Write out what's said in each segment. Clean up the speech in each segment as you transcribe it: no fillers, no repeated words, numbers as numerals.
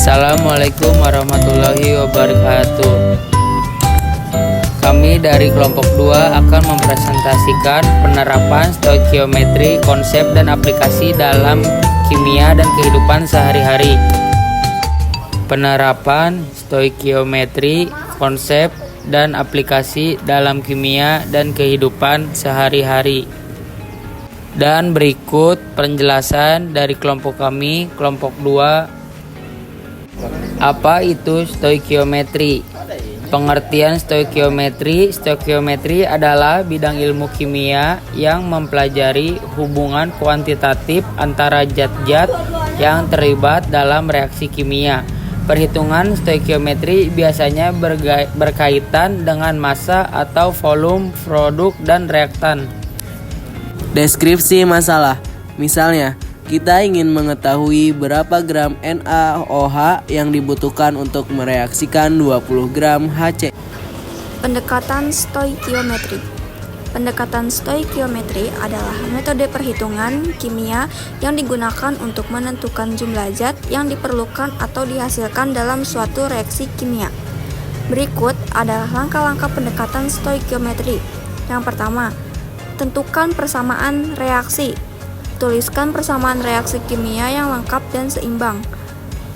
Assalamualaikum warahmatullahi wabarakatuh. Kami dari kelompok 2 akan mempresentasikan penerapan stoikiometri, konsep dan aplikasi dalam kimia dan kehidupan sehari-hari. Penerapan stoikiometri, konsep dan aplikasi dalam kimia dan kehidupan sehari-hari. Dan berikut penjelasan dari kelompok kami, kelompok 2. Apa itu stoikiometri? Pengertian stoikiometri. Stoikiometri adalah bidang ilmu kimia yang mempelajari hubungan kuantitatif antara zat-zat yang terlibat dalam reaksi kimia. Perhitungan stoikiometri biasanya berkaitan dengan massa atau volume produk dan reaktan. Deskripsi masalah. Misalnya, kita ingin mengetahui berapa gram NaOH yang dibutuhkan untuk mereaksikan 20 gram HC. Pendekatan stoikiometri. Pendekatan stoikiometri adalah metode perhitungan kimia yang digunakan untuk menentukan jumlah zat yang diperlukan atau dihasilkan dalam suatu reaksi kimia. Berikut adalah langkah-langkah pendekatan stoikiometri. Yang pertama, tentukan persamaan reaksi. Tuliskan persamaan reaksi kimia yang lengkap dan seimbang.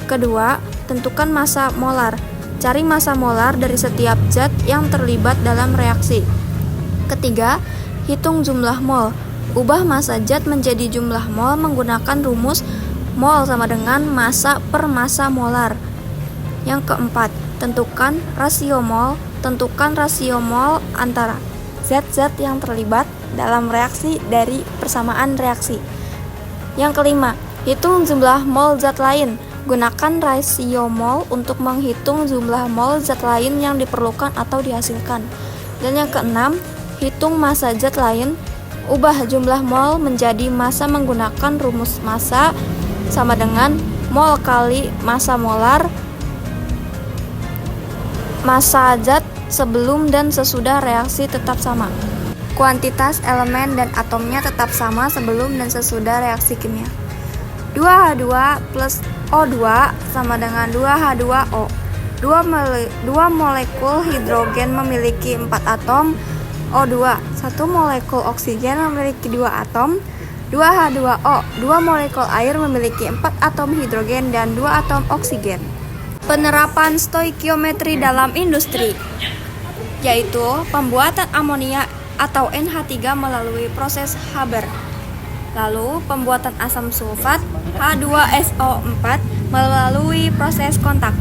Kedua, tentukan massa molar. Cari massa molar dari setiap zat yang terlibat dalam reaksi. Ketiga, hitung jumlah mol. Ubah massa zat menjadi jumlah mol menggunakan rumus mol sama dengan massa per massa molar. Yang keempat, tentukan rasio mol. Tentukan rasio mol antara zat-zat yang terlibat dalam reaksi dari persamaan reaksi. Yang kelima, hitung jumlah mol zat lain. Gunakan rasio mol untuk menghitung jumlah mol zat lain yang diperlukan atau dihasilkan. Dan yang keenam, hitung massa zat lain. Ubah jumlah mol menjadi massa menggunakan rumus massa sama dengan mol kali massa molar massa zat sebelum dan sesudah reaksi tetap sama. Kuantitas elemen dan atomnya tetap sama sebelum dan sesudah reaksi kimia. 2H2 plus O2 sama dengan 2H2O. Dua molekul hidrogen memiliki 4 atom O2. 1 molekul oksigen memiliki 2 atom 2H2O. 2 molekul air memiliki 4 atom hidrogen dan 2 atom oksigen. Penerapan stoikiometri dalam industri, yaitu pembuatan amonia atau NH3 melalui proses Haber. Lalu pembuatan asam sulfat H2SO4 melalui proses kontak,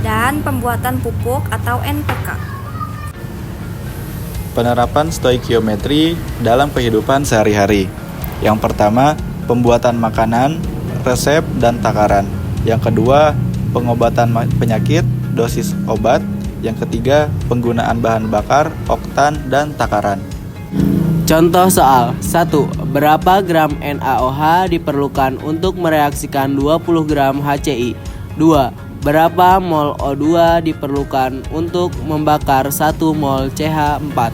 dan pembuatan pupuk atau NPK. Penerapan stoikiometri dalam kehidupan sehari-hari. Yang pertama, pembuatan makanan, resep, dan takaran. Yang kedua, pengobatan penyakit, dosis obat. Yang ketiga, penggunaan bahan bakar, oktan, dan takaran. Contoh soal 1. Berapa gram NaOH diperlukan untuk mereaksikan 20 gram HCl? 2. Berapa mol O2 diperlukan untuk membakar 1 mol CH4?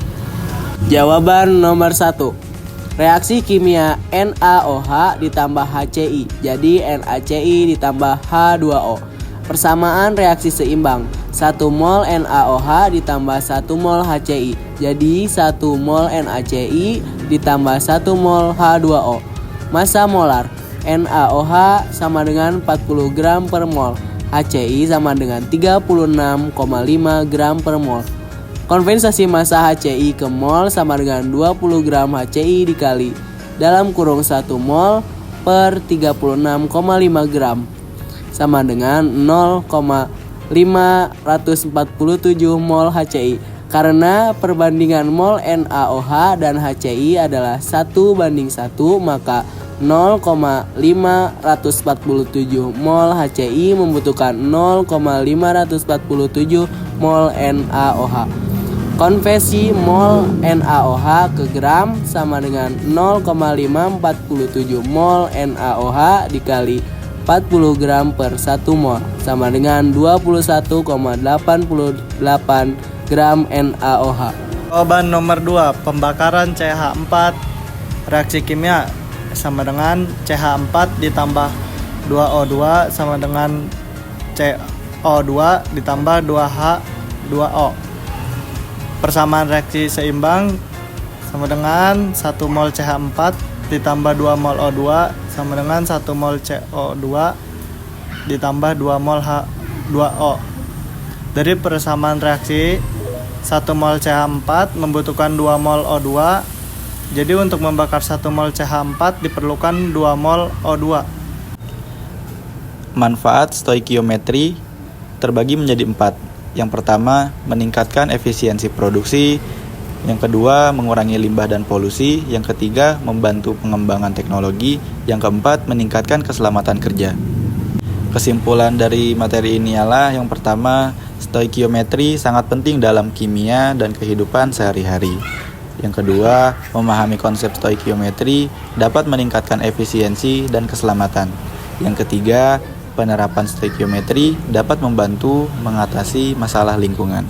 Jawaban nomor 1. Reaksi kimia NaOH ditambah HCl, jadi NaCl ditambah H2O. Persamaan reaksi seimbang. 1 mol NaOH ditambah 1 mol HCl, jadi 1 mol NaCl ditambah 1 mol H2O. Massa molar. NaOH sama dengan 40 gram per mol. HCl sama dengan 36,5 gram per mol. Konvensasi massa HCl ke mol sama dengan 20 gram HCl dikali dalam kurung 1 mol per 36,5 gram sama dengan 0,547 mol HCl. Karena perbandingan mol NaOH dan HCl adalah 1:1, maka 0,547 mol HCl membutuhkan 0,547 mol NaOH. Konversi mol NaOH ke gram sama dengan 0,547 mol NaOH dikali 40 gram per 1 mol sama dengan 21,88 gram NaOH. Jawaban nomor 2, pembakaran CH4 reaksi kimia sama dengan CH4 ditambah 2O2 sama dengan CO2 ditambah 2H 2O. Persamaan reaksi seimbang sama dengan 1 mol CH4 ditambah 2 mol O2 sama dengan 1 mol CO2 ditambah 2 mol H2O. Dari persamaan reaksi 1 mol CH4 membutuhkan 2 mol O2. Jadi untuk membakar 1 mol CH4 diperlukan 2 mol O2. Manfaat stoikiometri terbagi menjadi 4. Yang pertama, meningkatkan efisiensi produksi. Yang kedua, mengurangi limbah dan polusi. Yang ketiga, membantu pengembangan teknologi. Yang keempat, meningkatkan keselamatan kerja. Kesimpulan dari materi ini ialah yang pertama, stoikiometri sangat penting dalam kimia dan kehidupan sehari-hari. Yang kedua, memahami konsep stoikiometri dapat meningkatkan efisiensi dan keselamatan. Yang ketiga, penerapan stoikiometri dapat membantu mengatasi masalah lingkungan.